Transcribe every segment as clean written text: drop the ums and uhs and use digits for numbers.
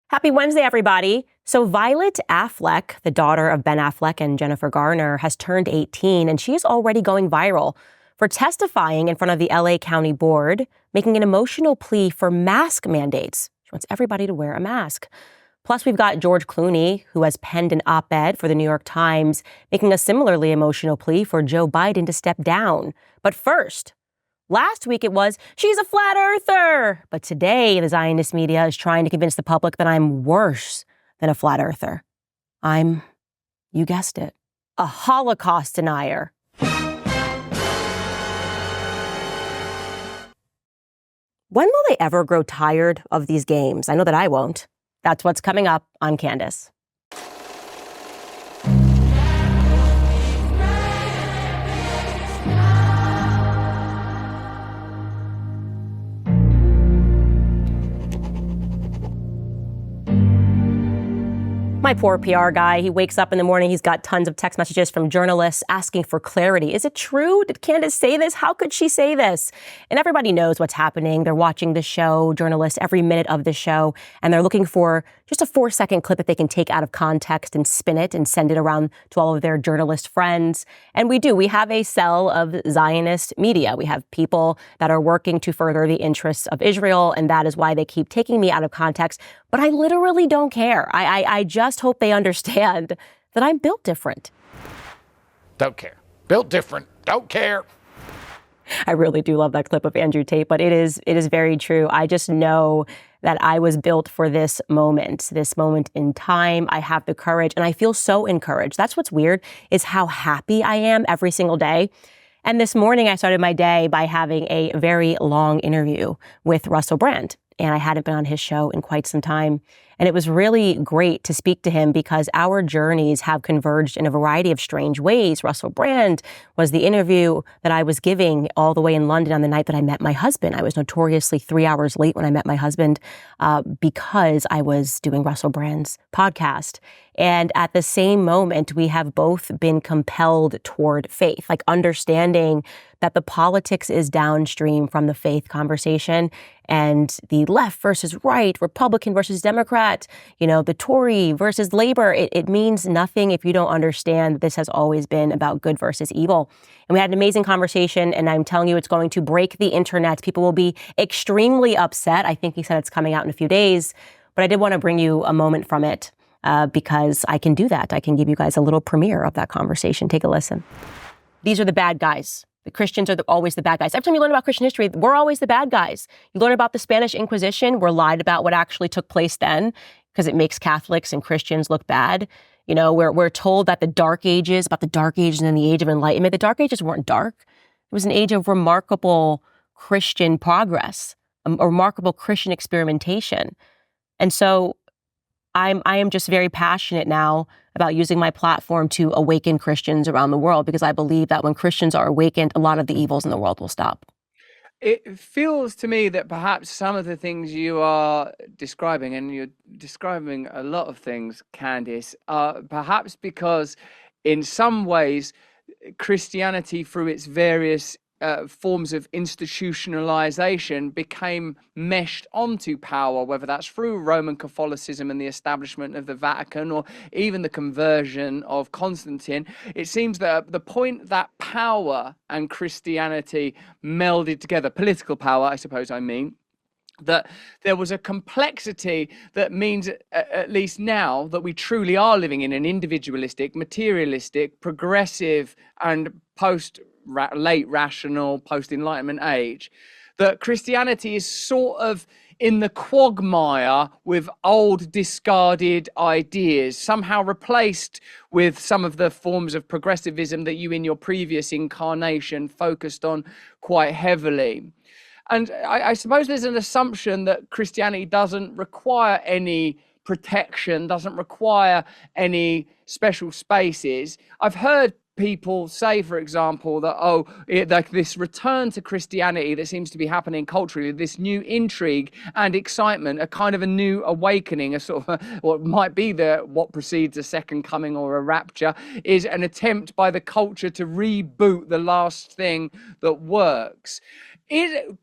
Happy Wednesday, everybody. So Violet Affleck, the daughter of Ben Affleck and Jennifer Garner, has turned 18, and she's already going viral for testifying in front of the LA County Board, making an emotional plea for mask mandates. She wants everybody to wear a mask. Plus, we've got George Clooney, who has penned an op-ed for the New York Times, making a similarly emotional plea for Joe Biden to step down. But first, last week it was, she's a flat earther. But today, the Zionist media is trying to convince the public that I'm worse than a flat earther. I'm, you guessed it, a Holocaust denier. When will they ever grow tired of these games? I know that I won't. That's what's coming up on Candace. My poor PR guy, he wakes up in the morning, he's got tons of text messages from journalists asking for clarity. Is it true? Did Candace say this? How could she say this? And everybody knows what's happening. They're watching the show, journalists, every minute of the show, and they're looking for just a 4-second clip that they can take out of context and spin it and send it around to all of their journalist friends. And we have a cell of Zionist media. We have people that are working to further the interests of Israel, and that is why they keep taking me out of context. But I literally don't care. I just hope they understand that I'm built different. Don't care. Built different. Don't care. I really do love that clip of Andrew Tate, but it is very true. I just know that I was built for this moment in time. I have the courage, and I feel so encouraged. That's what's weird, is how happy I am every single day. And this morning, I started my day by having a very long interview with Russell Brand. And I hadn't been on his show in quite some time. And it was really great to speak to him because our journeys have converged in a variety of strange ways. Russell Brand was the interview that I was giving all the way in London on the night that I met my husband. I was notoriously 3 hours late when I met my husband because I was doing Russell Brand's podcast. And at the same moment, we have both been compelled toward faith, like understanding that the politics is downstream from the faith conversation, and the left versus right, Republican versus Democrat, the Tory versus Labor. It means nothing if you don't understand that this has always been about good versus evil. And we had an amazing conversation, and I'm telling you, it's going to break the internet. People will be extremely upset. I think he said it's coming out in a few days, but I did want to bring you a moment from it because I can do that. I can give you guys a little premiere of that conversation. Take a listen. These are the bad guys. The Christians are always the bad guys. Every time you learn about Christian history, we're always the bad guys. You learn about the Spanish Inquisition, we're lied about what actually took place then because it makes Catholics and Christians look bad. We're told that about the Dark Ages and the Age of Enlightenment, the Dark Ages weren't dark. It was an age of remarkable Christian progress, a remarkable Christian experimentation. And so I am just very passionate now about using my platform to awaken Christians around the world, because I believe that when Christians are awakened, a lot of the evils in the world will stop. It feels to me that perhaps some of the things you are describing, and you're describing a lot of things, Candace, are perhaps because in some ways Christianity, through its various forms of institutionalization, became meshed onto power, whether that's through Roman Catholicism and the establishment of the Vatican, or even the conversion of Constantine. It seems that at the point that power and Christianity melded together, political power, I suppose I mean, that there was a complexity that means, at least now, that we truly are living in an individualistic, materialistic, progressive, and late rational, post-Enlightenment age, that Christianity is sort of in the quagmire with old discarded ideas, somehow replaced with some of the forms of progressivism that you in your previous incarnation focused on quite heavily. And I suppose there's an assumption that Christianity doesn't require any protection, doesn't require any special spaces. I've heard people say, for example, that this return to Christianity that seems to be happening culturally, this new intrigue and excitement, a kind of a new awakening, a sort of what might be what precedes a second coming or a rapture, is an attempt by the culture to reboot the last thing that works.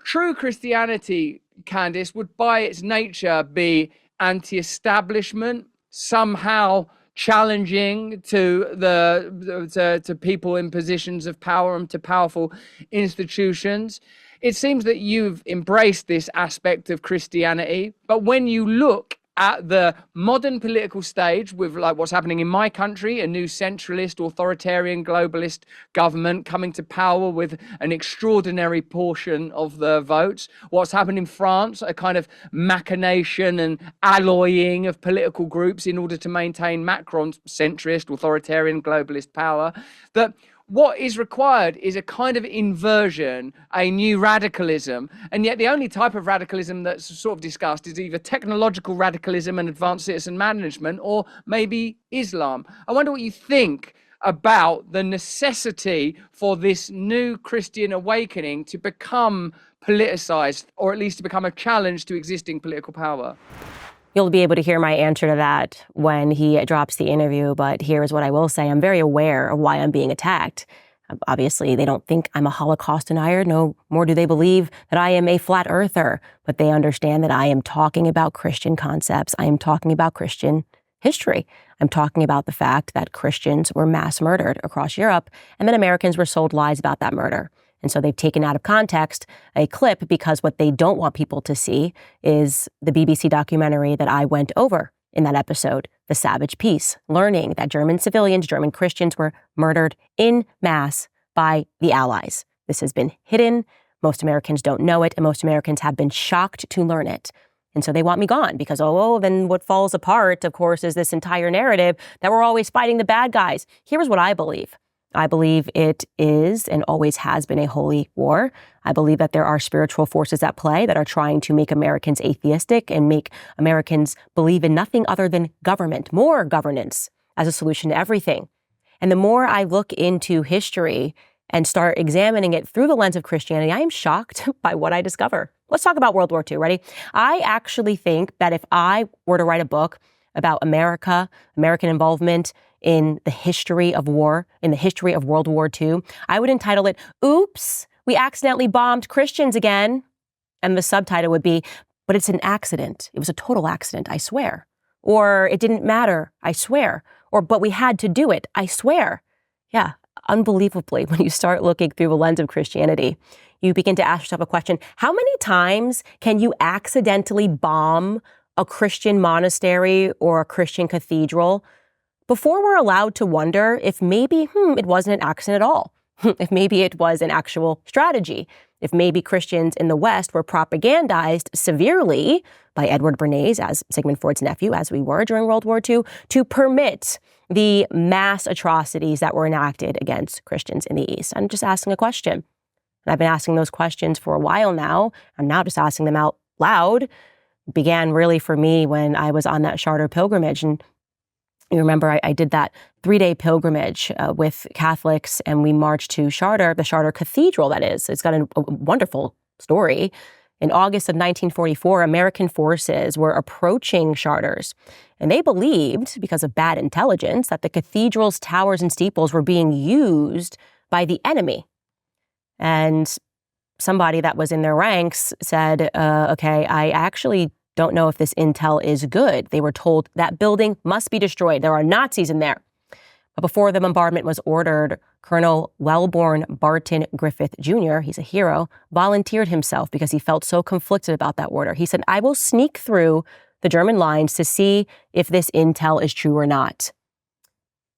True Christianity, Candace, would by its nature be anti-establishment, somehow challenging to people in positions of power and to powerful institutions. It seems that you've embraced this aspect of Christianity, but when you look at the modern political stage with like what's happening in my country, a new centralist, authoritarian, globalist government coming to power with an extraordinary portion of the votes. What's happened in France, a kind of machination and alloying of political groups in order to maintain Macron's centrist, authoritarian, globalist power. That what is required is a kind of inversion, a new radicalism. And yet the only type of radicalism that's sort of discussed is either technological radicalism and advanced citizen management, or maybe Islam. I wonder what you think about the necessity for this new Christian awakening to become politicized, or at least to become a challenge to existing political power. You'll be able to hear my answer to that when he drops the interview, but here's what I will say. I'm very aware of why I'm being attacked. Obviously, they don't think I'm a Holocaust denier. No more do they believe that I am a flat earther, but they understand that I am talking about Christian concepts. I am talking about Christian history. I'm talking about the fact that Christians were mass murdered across Europe, and that Americans were sold lies about that murder. And so they've taken out of context a clip because what they don't want people to see is the BBC documentary that I went over in that episode, The Savage Peace, learning that German civilians, German Christians were murdered in mass by the Allies. This has been hidden. Most Americans don't know it, and most Americans have been shocked to learn it. And so they want me gone because, then what falls apart, of course, is this entire narrative that we're always fighting the bad guys. Here's what I believe. I believe it is and always has been a holy war. I believe that there are spiritual forces at play that are trying to make Americans atheistic and make Americans believe in nothing other than government, more governance as a solution to everything. And the more I look into history and start examining it through the lens of Christianity, I am shocked by what I discover. Let's talk about World War II. Ready? I actually think that if I were to write a book about America, American involvement in the history of war, in the history of World War II, I would entitle it, Oops, we accidentally bombed Christians again. And the subtitle would be, but it's an accident. It was a total accident, I swear. Or it didn't matter, I swear. Or, but we had to do it, I swear. Yeah, unbelievably, when you start looking through the lens of Christianity, you begin to ask yourself a question, how many times can you accidentally bomb a Christian monastery or a Christian cathedral before we're allowed to wonder if maybe, it wasn't an accident at all, if maybe it was an actual strategy, if maybe Christians in the West were propagandized severely by Edward Bernays, as Sigmund Freud's nephew, as we were during World War II, to permit the mass atrocities that were enacted against Christians in the East. I'm just asking a question. And I've been asking those questions for a while now. I'm now just asking them out loud. It began really for me when I was on that Charter pilgrimage. And you remember I did that 3-day pilgrimage with Catholics, and we marched to Charter, the Charter Cathedral, that is. It's got a wonderful story. In August of 1944, American forces were approaching Charters, and they believed, because of bad intelligence, that the cathedral's towers and steeples were being used by the enemy. And somebody that was in their ranks said, okay, I actually don't know if this intel is good. They were told that building must be destroyed. There are Nazis in there. But before the bombardment was ordered, Colonel Wellborn Barton Griffith Jr., he's a hero, volunteered himself because he felt so conflicted about that order. He said, I will sneak through the German lines to see if this intel is true or not.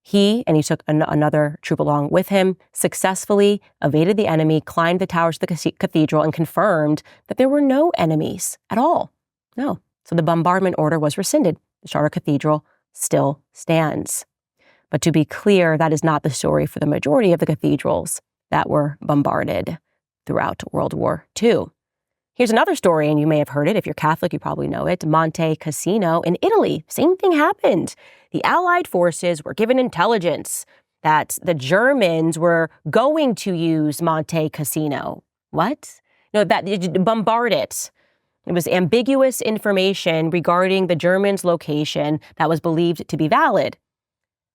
He, and he took another troop along with him, successfully evaded the enemy, climbed the towers of the cathedral, and confirmed that there were no enemies at all. No. So the bombardment order was rescinded. The Charter Cathedral still stands. But to be clear, that is not the story for the majority of the cathedrals that were bombarded throughout World War II. Here's another story, and you may have heard it. If you're Catholic, you probably know it. Monte Cassino in Italy. Same thing happened. The Allied forces were given intelligence that the Germans were going to use Monte Cassino. What? No, that bombard it. It was ambiguous information regarding the Germans' location that was believed to be valid.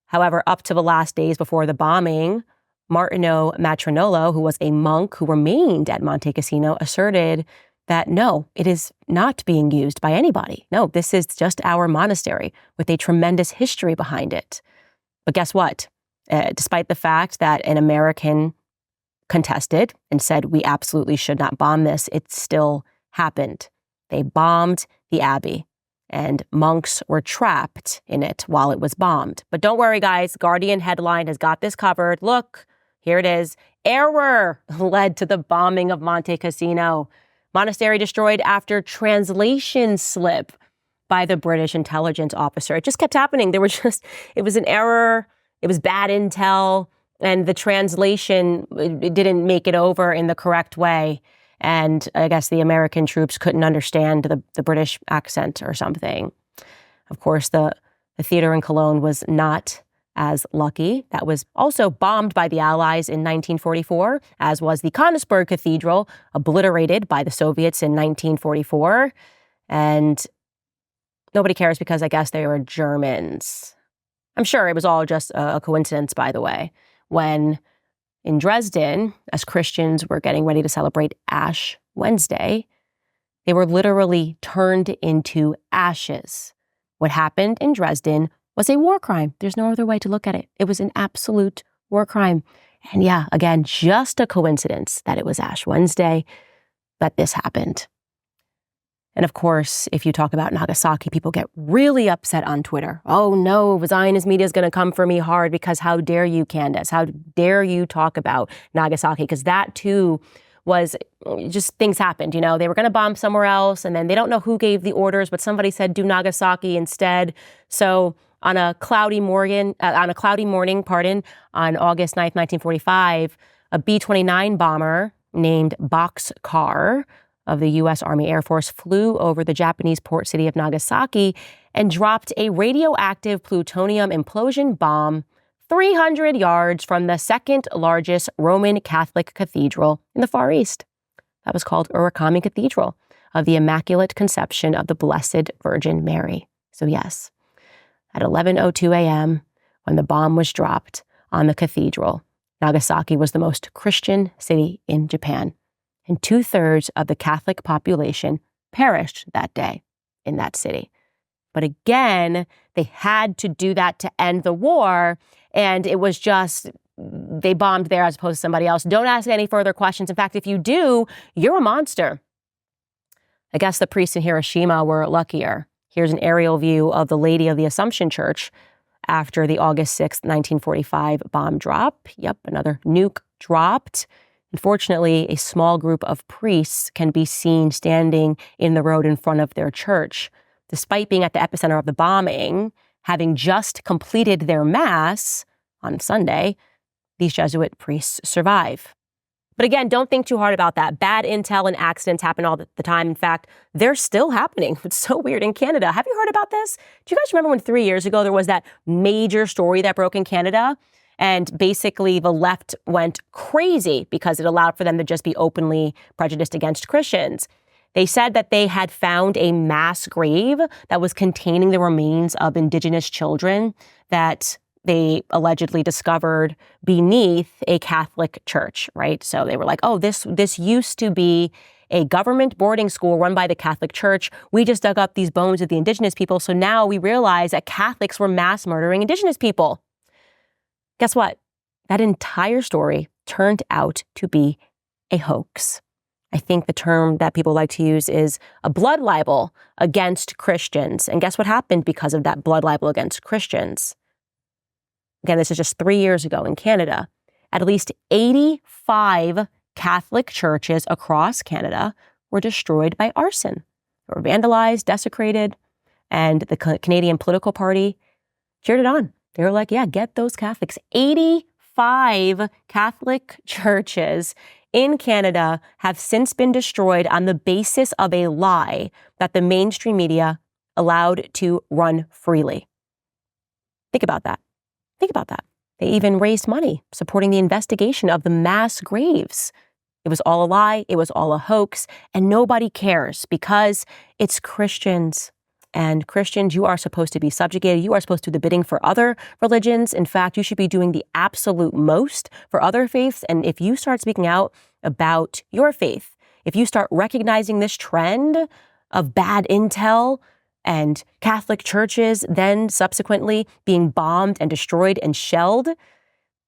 However, up to the last days before the bombing, Martino Matronolo, who was a monk who remained at Monte Cassino, asserted that no, it is not being used by anybody. No, this is just our monastery with a tremendous history behind it. But guess what? Despite the fact that an American contested and said we absolutely should not bomb this, it still happened. They bombed the abbey, and monks were trapped in it while it was bombed. But don't worry, guys. Guardian headline has got this covered. Look, here it is. Error led to the bombing of Monte Cassino. Monastery destroyed after translation slip by the British intelligence officer. It just kept happening. It was an error. It was bad intel. And the translation, it didn't make it over in the correct way. And I guess the American troops couldn't understand the British accent or something. Of course, the theater in Cologne was not as lucky. That was also bombed by the Allies in 1944, as was the Königsberg Cathedral, obliterated by the Soviets in 1944. And nobody cares because I guess they were Germans. I'm sure it was all just a coincidence, by the way, when in Dresden, as Christians were getting ready to celebrate Ash Wednesday, they were literally turned into ashes. What happened in Dresden was a war crime. There's no other way to look at it. It was an absolute war crime. And yeah, again, just a coincidence that it was Ash Wednesday that this happened. And of course, if you talk about Nagasaki, people get really upset on Twitter. Oh no, Zionist media is going to come for me hard because how dare you, Candace? How dare you talk about Nagasaki? Because that too was just things happened. You know, they were going to bomb somewhere else and then they don't know who gave the orders, but somebody said do Nagasaki instead. So on a cloudy morning, on August 9th, 1945, a B-29 bomber named Boxcar of the U.S. Army Air Force flew over the Japanese port city of Nagasaki and dropped a radioactive plutonium implosion bomb 300 yards from the second largest Roman Catholic cathedral in the Far East. That was called Urakami Cathedral of the Immaculate Conception of the Blessed Virgin Mary. So yes, at 11:02 a.m., when the bomb was dropped on the cathedral, Nagasaki was the most Christian city in Japan. And 2/3 of the Catholic population perished that day in that city. But again, they had to do that to end the war. And it was just, they bombed there as opposed to somebody else. Don't ask any further questions. In fact, if you do, you're a monster. I guess the priests in Hiroshima were luckier. Here's an aerial view of the Lady of the Assumption Church after the August 6th, 1945 bomb drop. Yep, another nuke dropped. Unfortunately, a small group of priests can be seen standing in the road in front of their church. Despite being at the epicenter of the bombing, having just completed their mass on Sunday, these Jesuit priests survive. But again, don't think too hard about that. Bad intel and accidents happen all the time. In fact, they're still happening. It's so weird in Canada. Have you heard about this? Do you guys remember when 3 years ago there was that major story that broke in Canada? And basically the left went crazy because it allowed for them to just be openly prejudiced against Christians. They said that they had found a mass grave that was containing the remains of Indigenous children that they allegedly discovered beneath a Catholic church, right? So they were like, oh, this used to be a government boarding school run by the Catholic Church. We just dug up these bones of the Indigenous people. So now we realize that Catholics were mass murdering Indigenous people. Guess what? That entire story turned out to be a hoax. I think the term that people like to use is a blood libel against Christians. And guess what happened because of that blood libel against Christians? Again, this is just 3 years ago in Canada. At least 85 Catholic churches across Canada were destroyed by arson. They were vandalized, desecrated, and the Canadian political party cheered it on. They were like, yeah, get those Catholics. 85 Catholic churches in Canada have since been destroyed on the basis of a lie that the mainstream media allowed to run freely. Think about that. Think about that. They even raised money supporting the investigation of the mass graves. It was all a lie. It was all a hoax. And nobody cares because it's Christians. And Christians, you are supposed to be subjugated. You are supposed to do the bidding for other religions. In fact, you should be doing the absolute most for other faiths. And if you start speaking out about your faith, if you start recognizing this trend of bad intel and Catholic churches then subsequently being bombed and destroyed and shelled,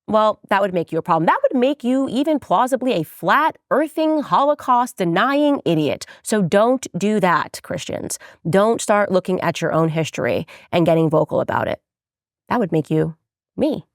well, that would make you a problem. That would make you even plausibly a flat-earthing, Holocaust-denying idiot. So don't do that, Christians. Don't start looking at your own history and getting vocal about it. That would make you me.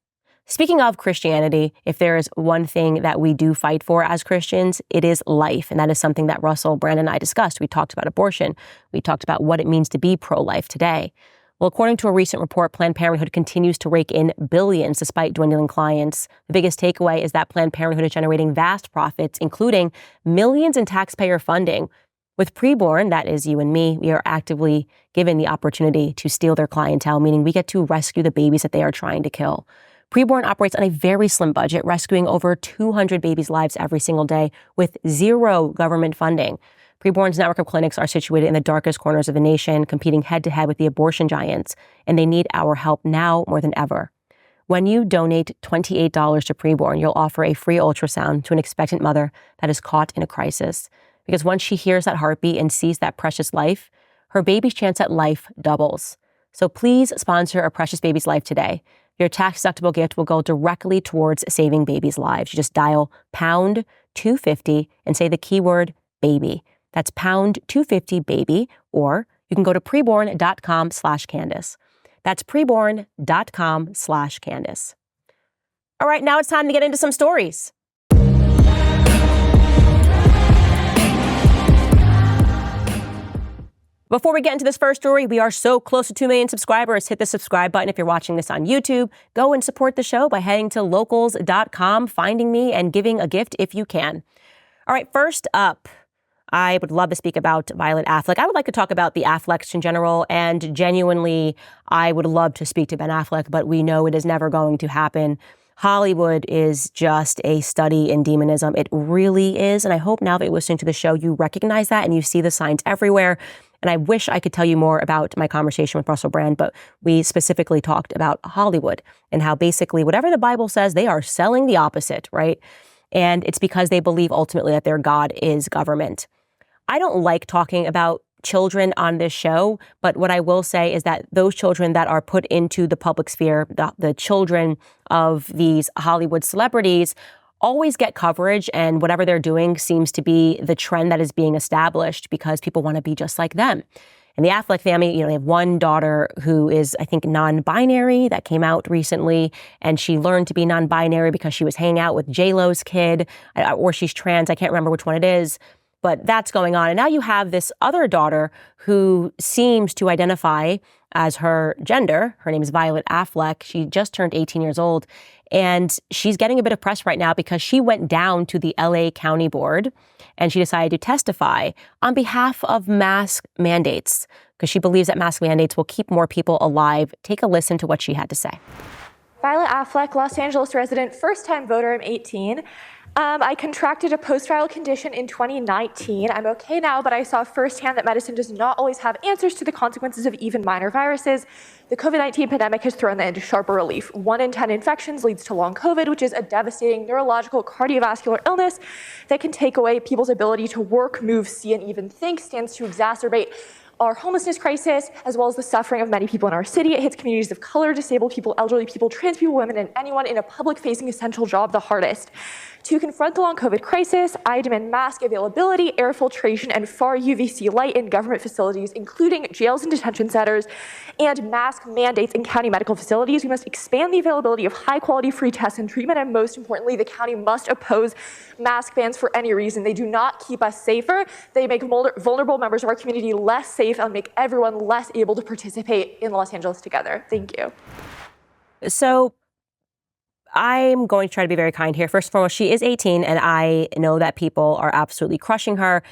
Speaking of Christianity, if there is one thing that we do fight for as Christians, it is life. And that is something that Russell Brand and I discussed. We talked about abortion. We talked about what it means to be pro-life today. Well, according to a recent report, Planned Parenthood continues to rake in billions despite dwindling clients. The biggest takeaway is that Planned Parenthood is generating vast profits, including millions in taxpayer funding. With PreBorn, that is you and me, we are actively given the opportunity to steal their clientele, meaning we get to rescue the babies that they are trying to kill. PreBorn operates on a very slim budget, rescuing over 200 babies' lives every single day with zero government funding. PreBorn's network of clinics are situated in the darkest corners of the nation, competing head-to-head with the abortion giants, and they need our help now more than ever. When you donate $28 to PreBorn, you'll offer a free ultrasound to an expectant mother that is caught in a crisis. Because once she hears that heartbeat and sees that precious life, her baby's chance at life doubles. So please sponsor a precious baby's life today. Your tax-deductible gift will go directly towards saving babies' lives. You just dial pound 250 and say the keyword baby. That's pound 250 baby, or you can go to preborn.com/Candace. That's preborn.com/Candace. All right, now it's time to get into some stories. Before we get into this first story, we are so close to 2 million subscribers. Hit the subscribe button if you're watching this on YouTube. Go and support the show by heading to locals.com, finding me, and giving a gift if you can. All right, first up, I would love to speak about Violet Affleck. I would like to talk about the Afflecks in general, and genuinely, I would love to speak to Ben Affleck, but we know it is never going to happen. Hollywood is just a study in demonism. It really is, and I hope now that you're listening to the show, you recognize that and you see the signs everywhere. And I wish I could tell you more about my conversation with Russell Brand, but we specifically talked about Hollywood and how basically whatever the Bible says, they are selling the opposite, right? And it's because they believe ultimately that their God is government. I don't like talking about children on this show, but what I will say is that those children that are put into the public sphere, the children of these Hollywood celebrities, always get coverage, and whatever they're doing seems to be the trend that is being established because people want to be just like them. And the Affleck family, they have one daughter who is, I think, non-binary that came out recently, and she learned to be non-binary because she was hanging out with J-Lo's kid, or she's trans. I can't remember which one it is. But that's going on. And now you have this other daughter who seems to identify as her gender. Her name is Violet Affleck. She just turned 18 years old. And she's getting a bit of press right now because she went down to the LA County Board and she decided to testify on behalf of mask mandates because she believes that mask mandates will keep more people alive. Take a listen to what she had to say. Violet Affleck, Los Angeles resident, first-time voter. I'm 18. I contracted a post-trial condition in 2019. I'm okay now, but I saw firsthand that medicine does not always have answers to the consequences of even minor viruses. The COVID-19 pandemic has thrown that into sharper relief. 1 in 10 infections leads to long COVID, which is a devastating neurological cardiovascular illness that can take away people's ability to work, move, see, and even think, stands to exacerbate our homelessness crisis, as well as the suffering of many people in our city. It hits communities of color, disabled people, elderly people, trans people, women, and anyone in a public-facing essential job the hardest. To confront the long COVID crisis, I demand mask availability, air filtration, and far UVC light in government facilities, including jails and detention centers, and mask mandates in county medical facilities. We must expand the availability of high-quality free tests and treatment, and most importantly, the county must oppose mask bans for any reason. They do not keep us safer. They make vulnerable members of our community less safe and make everyone less able to participate in Los Angeles together. Thank you. So I'm going to try to be very kind here. First and foremost, she is 18, and I know that people are absolutely crushing her.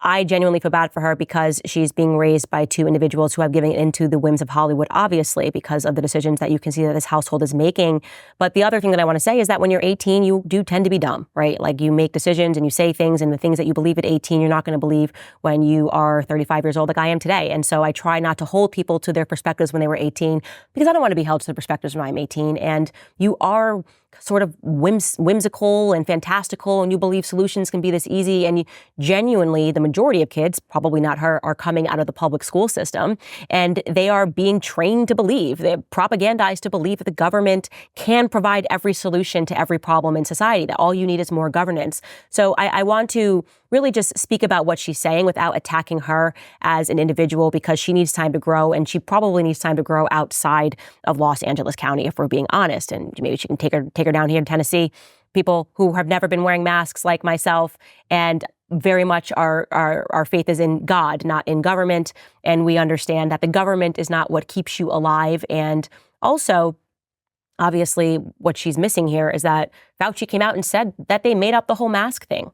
I genuinely feel bad for her because she's being raised by two individuals who have given into the whims of Hollywood, obviously, because of the decisions that you can see that this household is making. But the other thing that I want to say is that when you're 18, you do tend to be dumb, right? Like you make decisions and you say things, and the things that you believe at 18, you're not going to believe when you are 35 years old like I am today. And so I try not to hold people to their perspectives when they were 18 because I don't want to be held to the perspectives when I'm 18. And you are sort of whimsical and fantastical, and you believe solutions can be this easy. And genuinely, the majority of kids, probably not her, are coming out of the public school system, and they are being trained to believe, they're propagandized to believe that the government can provide every solution to every problem in society, that all you need is more governance. So I want to really just speak about what she's saying without attacking her as an individual, because she needs time to grow, and she probably needs time to grow outside of Los Angeles County, if we're being honest. And maybe she can take her down here in Tennessee, people who have never been wearing masks like myself, and very much our faith is in God, not in government. And we understand that the government is not what keeps you alive. And also, obviously, what she's missing here is that Fauci came out and said that they made up the whole mask thing.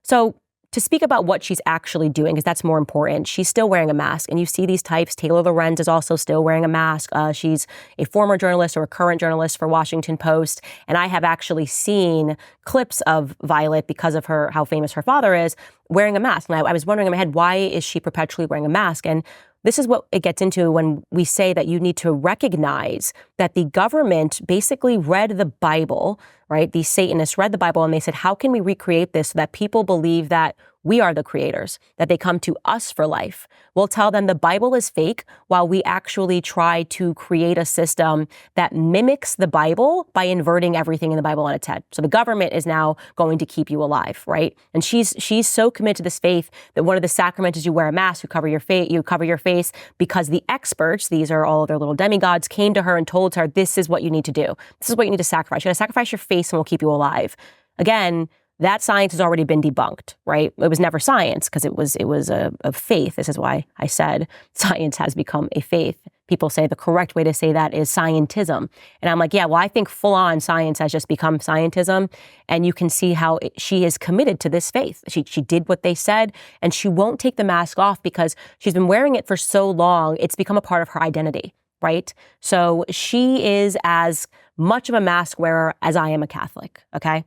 So to speak about what she's actually doing, because that's more important, she's still wearing a mask. And you see these types. Taylor Lorenz is also still wearing a mask. She's a former journalist or a current journalist for Washington Post. And I have actually seen clips of Violet, because of how famous her father is, wearing a mask. And I was wondering in my head, why is she perpetually wearing a mask? And this is what it gets into when we say that you need to recognize that the government basically read the Bible, right? These Satanists read the Bible and they said, how can we recreate this so that people believe that we are the creators, that they come to us for life? We'll tell them the Bible is fake while we actually try to create a system that mimics the Bible by inverting everything in the Bible on its head. So the government is now going to keep you alive, right? And she's so committed to this faith that one of the sacraments is you wear a mask, you cover your face, because the experts, these are all their little demigods, came to her and told her, this is what you need to do. This is what you need to sacrifice. You got to sacrifice your face and we'll keep you alive. Again, that science has already been debunked, right? It was never science because it was a faith. This is why I said science has become a faith. People say the correct way to say that is scientism. And I'm like, yeah, well, I think full-on science has just become scientism. And you can see how she is committed to this faith. She did what they said, and she won't take the mask off because she's been wearing it for so long. It's become a part of her identity, right? So she is as much of a mask wearer as I am a Catholic, okay?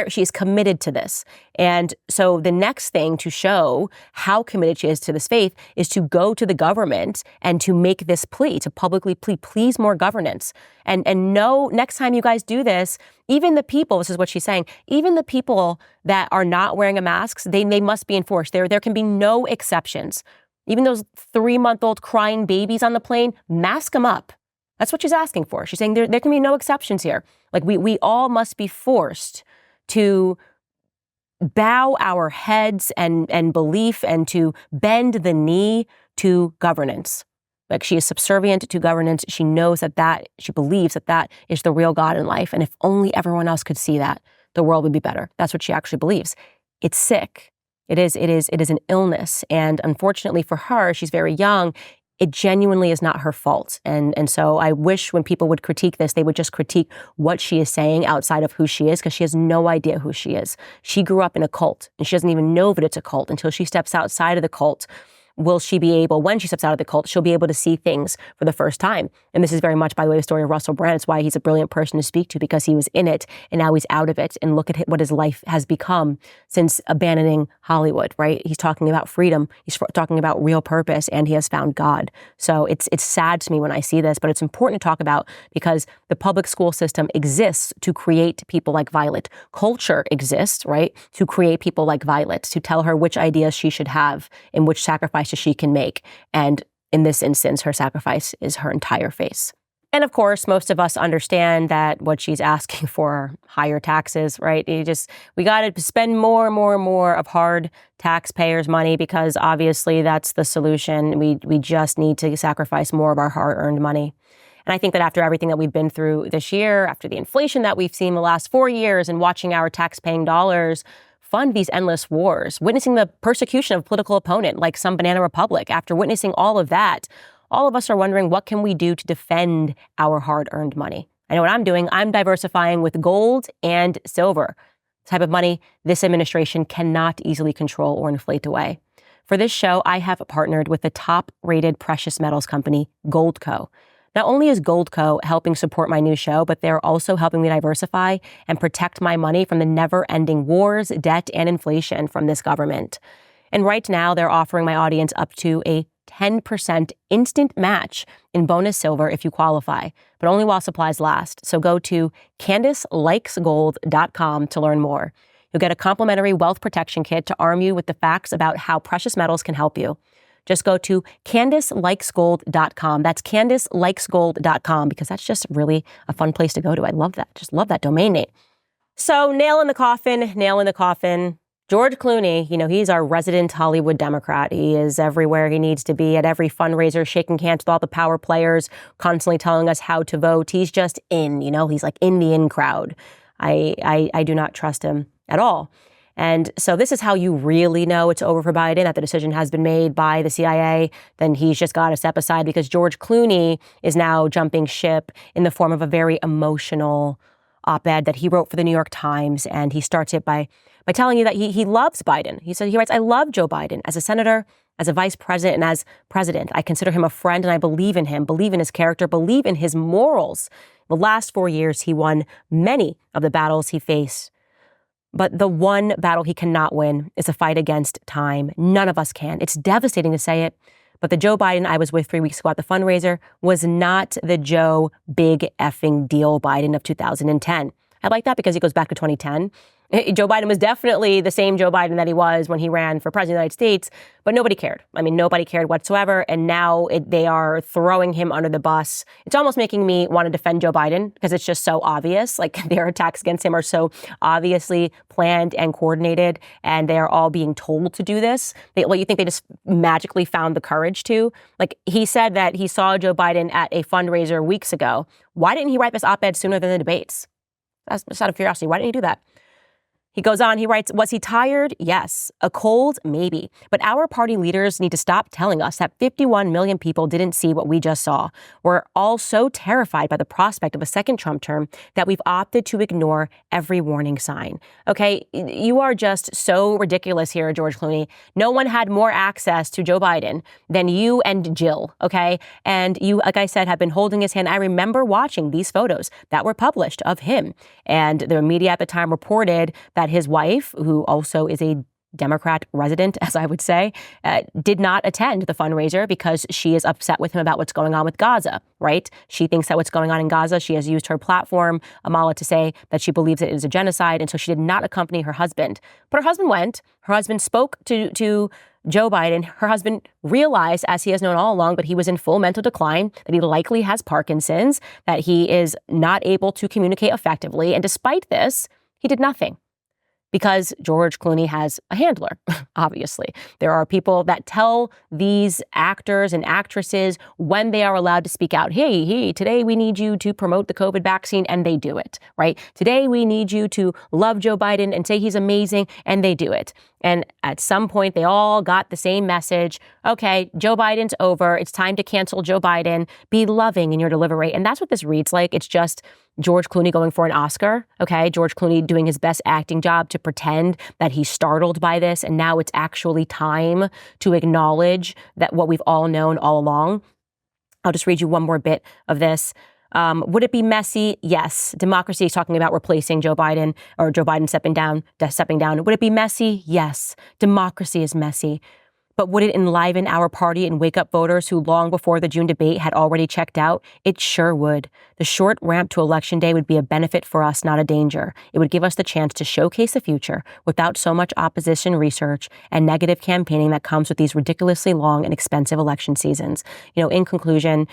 She is committed to this. And so the next thing to show how committed she is to this faith is to go to the government and to make this plea, to publicly please more governance. And no, next time you guys do this, even the people, this is what she's saying, even the people that are not wearing a mask, they must be enforced. There can be no exceptions. Even those 3-month-old crying babies on the plane, mask them up. That's what she's asking for. She's saying there can be no exceptions here. Like we all must be forced to bow our heads and belief and to bend the knee to governance. Like she is subservient to governance. She knows she believes that is the real God in life. And if only everyone else could see that, the world would be better. That's what she actually believes. It's sick. It is an illness. And unfortunately for her, she's very young. It genuinely is not her fault. And so I wish when people would critique this, they would just critique what she is saying outside of who she is, because she has no idea who she is. She grew up in a cult, and she doesn't even know that it's a cult until she steps outside of the cult. Will she be able, when she steps out of the cult, she'll be able to see things for the first time. And this is very much, by the way, the story of Russell Brand. It's why he's a brilliant person to speak to, because he was in it and now he's out of it. And look at what his life has become since abandoning Hollywood, right? He's talking about freedom. He's talking about real purpose, and he has found God. So it's sad to me when I see this, but it's important to talk about because the public school system exists to create people like Violet. Culture exists, right, to create people like Violet, to tell her which ideas she should have and which sacrifices she can make. And in this instance, her sacrifice is her entire face. And of course, most of us understand that what she's asking for are higher taxes, right? We got to spend more and more and more of hard taxpayers' money, because obviously that's the solution. We just need to sacrifice more of our hard-earned money. And I think that after everything that we've been through this year, after the inflation that we've seen the last 4 years, and watching our tax-paying dollars fund these endless wars, witnessing the persecution of a political opponent like some banana republic, after witnessing all of that, all of us are wondering, what can we do to defend our hard-earned money? I know what I'm doing. I'm diversifying with gold and silver, the type of money this administration cannot easily control or inflate away. For this show, I have partnered with the top-rated precious metals company, GoldCo. Not only is GoldCo helping support my new show, but they're also helping me diversify and protect my money from the never-ending wars, debt, and inflation from this government. And right now, they're offering my audience up to a 10% instant match in bonus silver if you qualify, but only while supplies last. So go to CandaceLikesGold.com to learn more. You'll get a complimentary wealth protection kit to arm you with the facts about how precious metals can help you. Just go to CandaceLikesGold.com. That's CandaceLikesGold.com, because that's just really a fun place to go to. I love that. Just love that domain name. So nail in the coffin. George Clooney, he's our resident Hollywood Democrat. He is everywhere he needs to be, at every fundraiser, shaking hands with all the power players, constantly telling us how to vote. He's just in, he's like in the in crowd. I do not trust him at all. And so this is how you really know it's over for Biden, that the decision has been made by the CIA. Then he's just got to step aside, because George Clooney is now jumping ship in the form of a very emotional op-ed that he wrote for the New York Times. And he starts it by telling you that he loves Biden. He writes, "I love Joe Biden as a senator, as a vice president, and as president. I consider him a friend, and I believe in him, believe in his character, believe in his morals. The last 4 years, he won many of the battles he faced. But the one battle he cannot win is a fight against time. None of us can. It's devastating to say it, but the Joe Biden I was with 3 weeks ago at the fundraiser was not the Joe big effing deal Biden of 2010. I like that because he goes back to 2010. Joe Biden was definitely the same Joe Biden that he was when he ran for president of the United States, but nobody cared. I mean, nobody cared whatsoever. And now they are throwing him under the bus. It's almost making me want to defend Joe Biden, because it's just so obvious. Like, their attacks against him are so obviously planned and coordinated, and they are all being told to do this. You think they just magically found the courage to? Like, he said that he saw Joe Biden at a fundraiser weeks ago. Why didn't he write this op-ed sooner than the debates? That's just out of curiosity. Why didn't he do that? He goes on, he writes, "Was he tired? Yes. A cold? Maybe. But our party leaders need to stop telling us that 51 million people didn't see what we just saw. We're all so terrified by the prospect of a second Trump term that we've opted to ignore every warning sign." Okay, you are just so ridiculous here, George Clooney. No one had more access to Joe Biden than you and Jill, okay? And you, like I said, have been holding his hand. I remember watching these photos that were published of him. And the media at the time reported that his wife, who also is a Democrat resident, as I would say, did not attend the fundraiser because she is upset with him about what's going on with Gaza, right? She thinks that what's going on in Gaza, she has used her platform, Amala, to say that she believes it is a genocide, and so she did not accompany her husband. But her husband went. Her husband spoke to Joe Biden. Her husband realized, as he has known all along, that he was in full mental decline, that he likely has Parkinson's, that he is not able to communicate effectively. And despite this, he did nothing. Because George Clooney has a handler, obviously. There are people that tell these actors and actresses when they are allowed to speak out. Hey, today we need you to promote the COVID vaccine, and they do it, right? Today we need you to love Joe Biden and say he's amazing, and they do it. And at some point, they all got the same message. Okay, Joe Biden's over. It's time to cancel Joe Biden. Be loving in your delivery. And that's what this reads like. It's just George Clooney going for an Oscar, okay? George Clooney doing his best acting job to pretend that he's startled by this, and now it's actually time to acknowledge that what we've all known all along. I'll just read you one more bit of this. Would it be messy? Yes. Democracy is talking about replacing Joe Biden, or Joe Biden stepping down. Would it be messy? Yes. Democracy is messy. But would it enliven our party and wake up voters who long before the June debate had already checked out? It sure would. The short ramp to Election Day would be a benefit for us, not a danger. It would give us the chance to showcase the future without so much opposition research and negative campaigning that comes with these ridiculously long and expensive election seasons. In conclusion,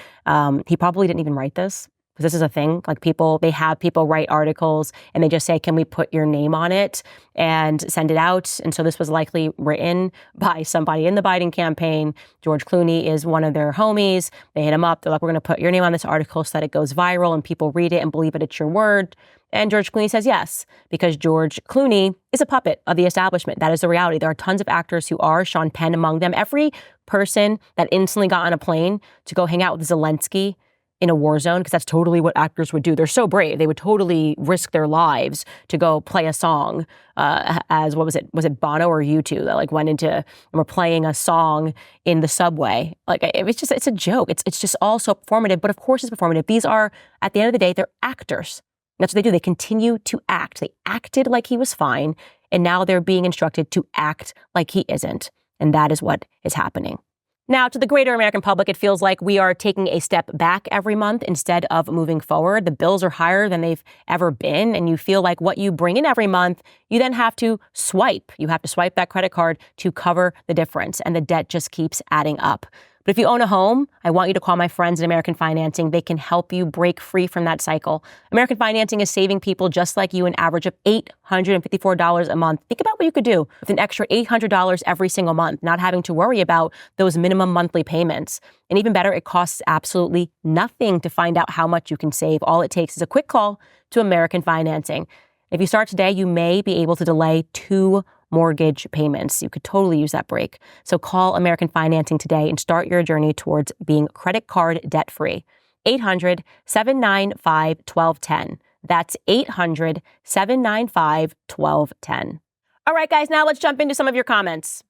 he probably didn't even write this. Because this is a thing, like they have people write articles and they just say, can we put your name on it and send it out? And so this was likely written by somebody in the Biden campaign. George Clooney is one of their homies. They hit him up. They're like, we're going to put your name on this article so that it goes viral and people read it and believe it, it's your word. And George Clooney says yes, because George Clooney is a puppet of the establishment. That is the reality. There are tons of actors who are, Sean Penn among them. Every person that instantly got on a plane to go hang out with Zelensky in a war zone, because that's totally what actors would do. They're so brave. They would totally risk their lives to go play a song as, what was it? Was it Bono or U2 that went into and were playing a song in the subway? It's a joke. It's just all so performative, but of course it's performative. These are, at the end of the day, they're actors. That's what they do. They continue to act. They acted like he was fine, and now they're being instructed to act like he isn't. And that is what is happening. Now, to the greater American public, it feels like we are taking a step back every month instead of moving forward. The bills are higher than they've ever been, and you feel like what you bring in every month, you then have to swipe. You have to swipe that credit card to cover the difference, and the debt just keeps adding up. But if you own a home, I want you to call my friends at American Financing. They can help you break free from that cycle. American Financing is saving people just like you an average of $854 a month. Think about what you could do with an extra $800 every single month, not having to worry about those minimum monthly payments. And even better, it costs absolutely nothing to find out how much you can save. All it takes is a quick call to American Financing. If you start today, you may be able to delay 2 mortgage payments. You could totally use that break. So call American Financing today and start your journey towards being credit card debt-free. 800-795-1210. That's 800-795-1210. All right, guys, now let's jump into some of your comments.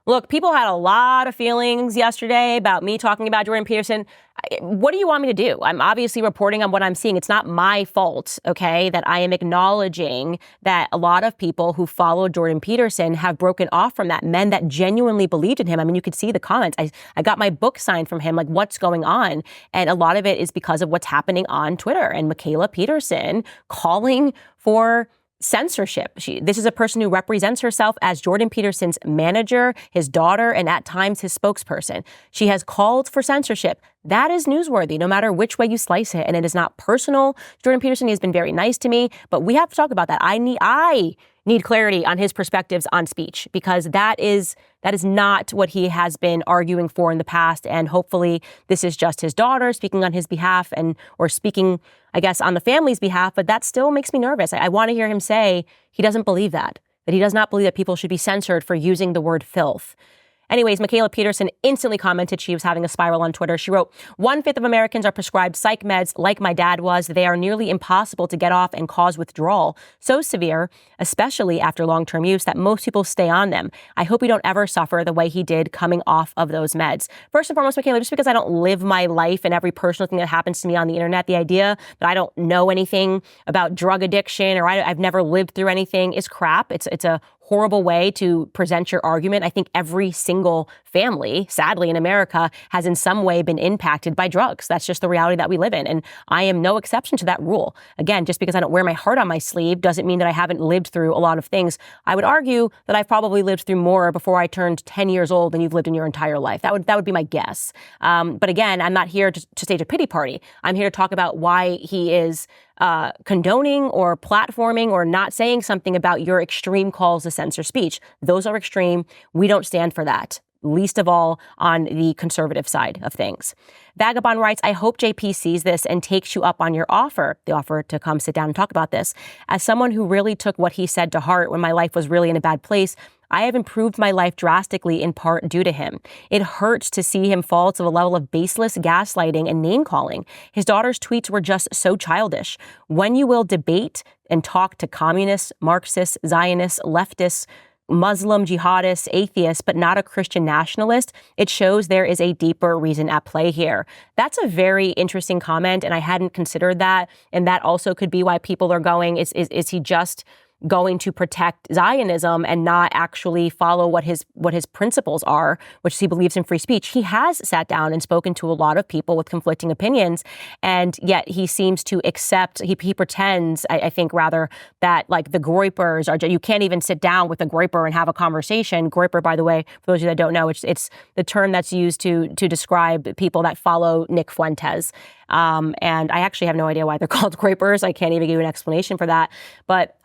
Look, people had a lot of feelings yesterday about me talking about Jordan Peterson. What do you want me to do? I'm obviously reporting on what I'm seeing. It's not my fault, okay, that I am acknowledging that a lot of people who followed Jordan Peterson have broken off from that, men that genuinely believed in him. I mean, you could see the comments. I got my book signed from him, like, what's going on? And a lot of it is because of what's happening on Twitter and Michaela Peterson calling for censorship. This is a person who represents herself as Jordan Peterson's manager, his daughter, and at times his spokesperson. She has called for censorship. That is newsworthy, no matter which way you slice it. And it is not personal. Jordan Peterson has been very nice to me, but we have to talk about that. I need clarity on his perspectives on speech, because that is not what he has been arguing for in the past. And hopefully this is just his daughter speaking on his behalf or speaking, I guess, on the family's behalf. But that still makes me nervous. I want to hear him say he doesn't believe that he does not believe that people should be censored for using the word filth. Anyways, Michaela Peterson instantly commented she was having a spiral on Twitter. She wrote, 1/5 of Americans are prescribed psych meds like my dad was. They are nearly impossible to get off and cause withdrawal. So severe, especially after long-term use, that most people stay on them. I hope you don't ever suffer the way he did coming off of those meds. First and foremost, Michaela, just because I don't live my life and every personal thing that happens to me on the internet, the idea that I don't know anything about drug addiction or I've never lived through anything is crap. It's a horrible way to present your argument. I think every single family, sadly in America, has in some way been impacted by drugs. That's just the reality that we live in. And I am no exception to that rule. Again, just because I don't wear my heart on my sleeve doesn't mean that I haven't lived through a lot of things. I would argue that I've probably lived through more before I turned 10 years old than you've lived in your entire life. That would be my guess. But again, I'm not here to stage a pity party. I'm here to talk about why he is condoning or platforming or not saying something about your extreme calls to censor speech. Those are extreme. We don't stand for that, least of all on the conservative side of things. Vagabond writes, I hope JP sees this and takes you up on your offer, the offer to come sit down and talk about this. As someone who really took what he said to heart when my life was really in a bad place, I have improved my life drastically in part due to him. It hurts to see him fall to the level of baseless gaslighting and name-calling. His daughter's tweets were just so childish. When you will debate and talk to communists, Marxists, Zionists, leftists, Muslim, jihadists, atheists, but not a Christian nationalist, it shows there is a deeper reason at play here. That's a very interesting comment, and I hadn't considered that. And that also could be why people are going, is he just going to protect Zionism and not actually follow what his principles are, which he believes in free speech? He has sat down and spoken to a lot of people with conflicting opinions, and yet he seems to accept, he pretends, I think rather, that like the Groypers are, you can't even sit down with a Groyper and have a conversation. Groyper, by the way, for those of you that don't know, it's the term that's used to describe people that follow Nick Fuentes. And I actually have no idea why they're called Groypers. I can't even give you an explanation for that. But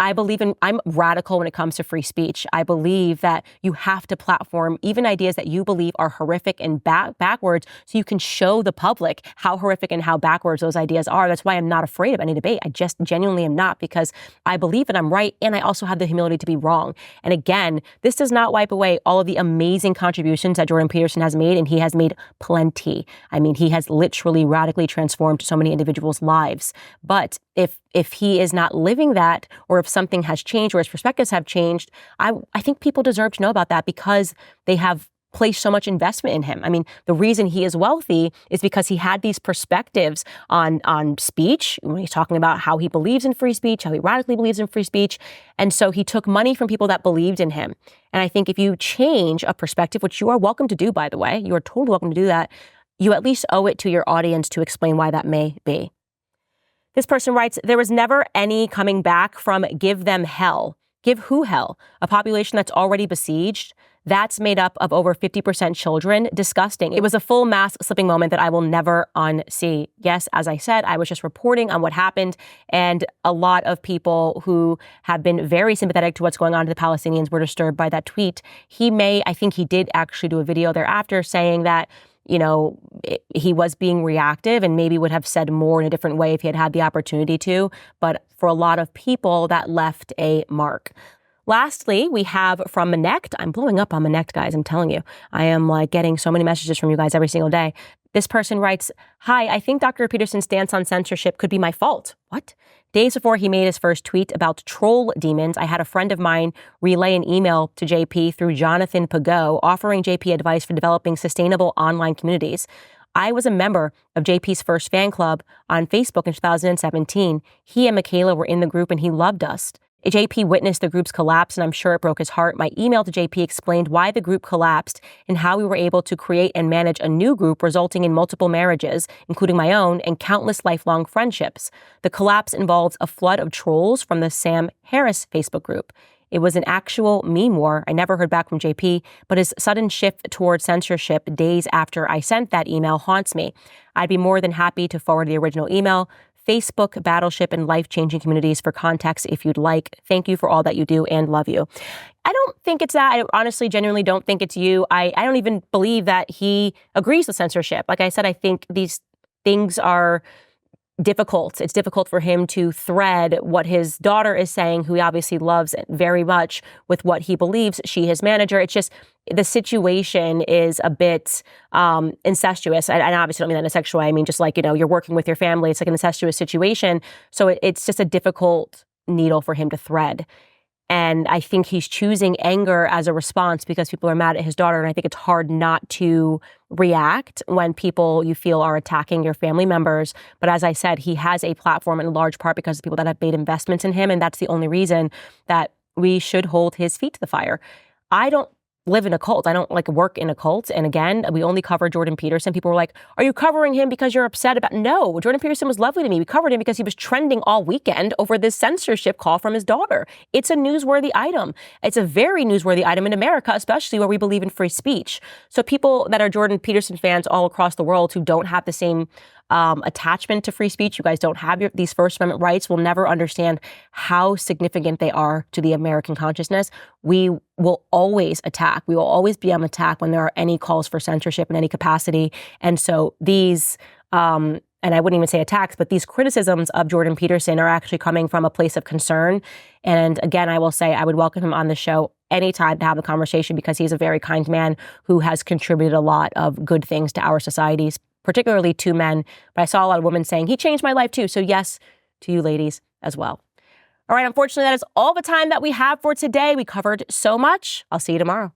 I'm radical when it comes to free speech. I believe that you have to platform even ideas that you believe are horrific and backwards so you can show the public how horrific and how backwards those ideas are. That's why I'm not afraid of any debate. I just genuinely am not, because I believe that I'm right and I also have the humility to be wrong. And again, this does not wipe away all of the amazing contributions that Jordan Peterson has made, and he has made plenty. I mean, he has literally radically transformed so many individuals' lives. But if he is not living that, or if something has changed or his perspectives have changed, I think people deserve to know about that, because they have placed so much investment in him. I mean, the reason he is wealthy is because he had these perspectives on speech, when he's talking about how he believes in free speech, how he radically believes in free speech. And so he took money from people that believed in him. And I think if you change a perspective, which you are welcome to do, by the way, you are totally welcome to do that, you at least owe it to your audience to explain why that may be. This person writes, there was never any coming back from give them hell. Give who hell? A population that's already besieged? That's made up of over 50% children. Disgusting. It was a full mask slipping moment that I will never unsee. Yes, as I said, I was just reporting on what happened, and a lot of people who have been very sympathetic to what's going on to the Palestinians were disturbed by that tweet. I think he did actually do a video thereafter saying that, he was being reactive and maybe would have said more in a different way if he had had the opportunity to. But for a lot of people, that left a mark. Lastly, we have from Manect. I'm blowing up on Manect, guys. I'm telling you. I am getting so many messages from you guys every single day. This person writes, hi, I think Dr. Peterson's stance on censorship could be my fault. What? Days before he made his first tweet about troll demons, I had a friend of mine relay an email to JP through Jonathan Pagot offering JP advice for developing sustainable online communities. I was a member of JP's first fan club on Facebook in 2017. He and Michaela were in the group and he loved us. JP witnessed the group's collapse, and I'm sure it broke his heart. My email to JP explained why the group collapsed and how we were able to create and manage a new group, resulting in multiple marriages, including my own, and countless lifelong friendships. The collapse involves a flood of trolls from the Sam Harris Facebook group. It was an actual meme war. I never heard back from JP, but his sudden shift toward censorship days after I sent that email haunts me. I'd be more than happy to forward the original email. Facebook, Battleship, and life-changing communities for context if you'd like. Thank you for all that you do and love you. I don't think it's that. I honestly, genuinely don't think it's you. I don't even believe that he agrees with censorship. Like I said, I think these things are difficult. It's difficult for him to thread what his daughter is saying, who he obviously loves very much, with what he believes, his manager. It's just the situation is a bit incestuous. And I obviously don't mean that in a sexual way. I mean, just you're working with your family. It's like an incestuous situation. So it's just a difficult needle for him to thread. And I think he's choosing anger as a response because people are mad at his daughter. And I think it's hard not to react when people you feel are attacking your family members. But as I said, he has a platform in large part because of people that have made investments in him. And that's the only reason that we should hold his feet to the fire. I don't live in a cult. I don't work in a cult. And again, we only cover Jordan Peterson. People were like, are you covering him because you're upset about? No, Jordan Peterson was lovely to me. We covered him because he was trending all weekend over this censorship call from his daughter. It's a newsworthy item. It's a very newsworthy item in America, especially where we believe in free speech. So people that are Jordan Peterson fans all across the world who don't have the same attachment to free speech, you guys don't have these First Amendment rights, will never understand how significant they are to the American consciousness. We will always attack. We will always be on attack when there are any calls for censorship in any capacity. And so these, and I wouldn't even say attacks, but these criticisms of Jordan Peterson are actually coming from a place of concern. And again, I will say I would welcome him on the show anytime to have a conversation because he's a very kind man who has contributed a lot of good things to our societies, particularly to men. But I saw a lot of women saying, he changed my life too. So yes, to you ladies as well. All right, unfortunately, that is all the time that we have for today. We covered so much. I'll see you tomorrow.